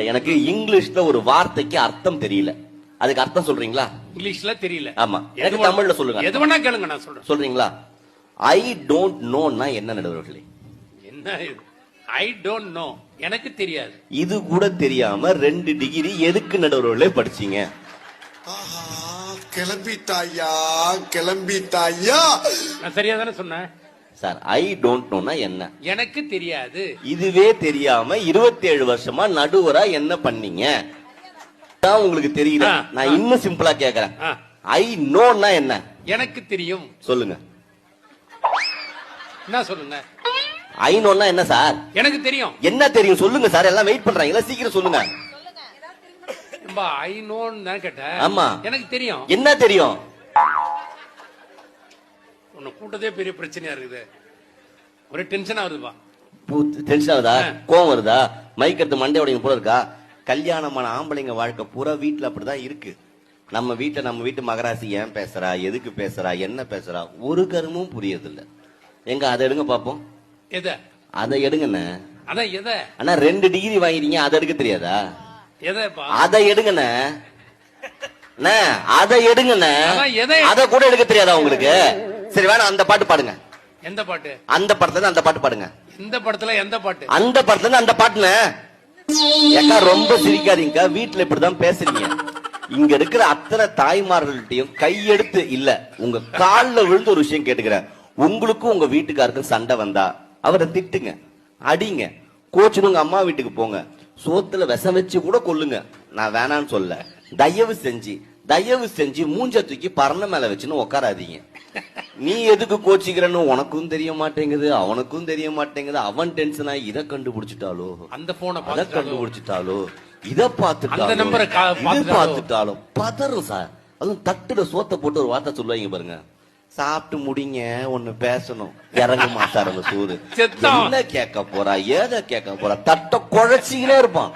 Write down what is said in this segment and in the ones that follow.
எனக்கு இங்கிலீஷ்ல ஒரு வார்த்தைக்கு அர்த்தம் தெரியல. அதுக்கு அர்த்தம் சொல்றீங்களா? இங்கிலீஷ்ல தெரியல. ஆமா, எனக்கு தமிழ்ல சொல்லுங்க. எது வேணா கேளுங்க, நான் சொல்றேன். சொல்றீங்களா? ஐ டோன்ட் நோன்னா என்ன நடுவர்களே? என்ன இது? ஐ டோன்ட் நோ, எனக்கு தெரியாது. இது கூட தெரியாம 2 டிகிரி எதுக்கு நடுவர்களே படிச்சீங்க? கிளம்பிட்டாயா கிளம்பிட்டாயா. நான் சரியா தானே சொன்னேன் சார். ஐ டோன்ட் நோன்னா என்ன? எனக்கு தெரியாது. இதுவே தெரியாம 27 வருஷமா நடுவரா என்ன பண்ணீங்க? உங்களுக்கு தெரியல. நான் இன்னும் சிம்பிளா கேக்குறேன். ஐ நோன்னா என்ன? எனக்கு தெரியும். சொல்லுங்க. என்ன சொல்லுங்க? ஐ நோன்னா என்ன சார்? எனக்கு தெரியும். என்ன தெரியும் சொல்லுங்க சார். எல்லாம் வெயிட் பண்றாங்களா, சீக்கிரம் சொல்லுங்க. ஐ நோன்னு தான் கேட்டேன். ஆமா, எனக்கு தெரியும். என்ன தெரியும்? உன்னை கூட்டதே பெரிய பிரச்சனையா இருக்குது. ஒரே டென்ஷன் ஆகுதுப்பா. டென்ஷன் ஆகுதா? கோவம் வருதா? மைக் எடுத்து மண்டை உடைங்க போல இருக்கா? கல்யாணமான ஆம்பளைங்க வாழ்க்கை பூரா வீட்டுல அப்படிதான் இருக்கு. நம்ம வீட்டு மகராசி ஏன் பேசுறா, எதுக்கு பேசுறா, என்ன பேசுறா, ஒரு கருமும் புரியது இல்ல. எங்க அதை எடுங்க பாப்போம். எதை? அதை எடுங்கண்ணே. அதான் எதை? ஆனா 2 டிகிரி வாங்கிட்டீங்க, அதை எடுக்க தெரியாதா? எதைப்பா? அதை எடுங்கண்ணே. அதை எடுங்கண்ணே. அதை கூட எடுக்க தெரியாதா உங்களுக்கு? சரி வேணா, அந்த பாட்டு பாடுங்க. எந்த பாட்டு? அந்த படத்துல இருந்து அந்த பாட்டு பாடுங்க. இந்த படத்துல எந்த பாட்டு? அந்த படத்துல இருந்து அந்த பாட்டுன்னு. ஏக்கா ரொம்ப சிரிக்காதீங்க, வீட்டுல இப்படிதான் பேசுறீங்க. இங்க இருக்கிற அத்தனை தாய்மார்கள்ட்டையும் கையெடுத்து இல்ல, உங்க கால்ல விழுந்து ஒரு விஷயம் கேட்டுக்கிறேன். உங்களுக்கும் உங்க வீட்டுக்காருக்கும் சண்டை வந்தா அவரை திட்டுங்க, அடிங்க, கோச்சுன்னு உங்க அம்மா வீட்டுக்கு போங்க, சோத்துல விஷம் வச்சு கூட கொல்லுங்க. நான் வேணான்னு சொல்ல. தயவு செஞ்சு மூஞ்ச தூக்கி பறந்த மேல வச்சுன்னு உட்காராதீங்க. நீ எதுக்கு கோச்சிக்கிறன்னு உனக்கும் தெரிய மாட்டேங்குது, அவனுக்கும் தெரிய மாட்டேங்குது. அவன் டென்ஷனா இதை கண்டுபிடிச்சிட்டாலோ, அந்த போனை அதை கண்டுபிடிச்சிட்டாலோ, இதை பார்த்துட்டாலும் பதறும் சார். அதுவும் தட்டுல சோத்த போட்டு ஒரு வார்த்தை சொல்லுவாங்க பாருங்க, சாப்பிட்டு முடிங்க ஒண்ணு பேசணும், இறங்க மாட்டார் அந்த சூது. என்ன கேட்க போறா, ஏத கேட்க போறா, தட்ட குழைச்சிக்கிட்டே இருப்பான்.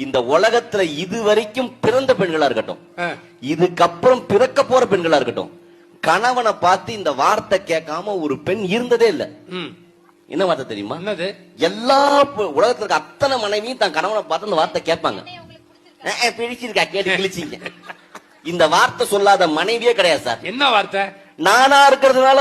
இந்த உலகத்துல இது வரைக்கும் பிறந்த பெண்களா இருக்கட்டும், இதுக்கப்புறம் பிறக்க போற பெண்களா இருக்கட்டும், கணவனை பார்த்து இந்த வார்த்தை கேட்காம ஒரு பெண் இருந்ததே இல்ல. என்ன வார்த்தை தெரியுமா? எல்லா உலகத்துல இருக்க அத்தனை மனைவியும் தான் கணவனை பார்த்து அந்த வார்த்தை கேட்பாங்க. பிடிச்சிருக்கா, கேட்டு கிழிச்சிங்க. இந்த வார்த்தை சொல்லாத மனைவியே கிடையாது சார். என்ன வார்த்தை? நானா இருக்கிறதுனால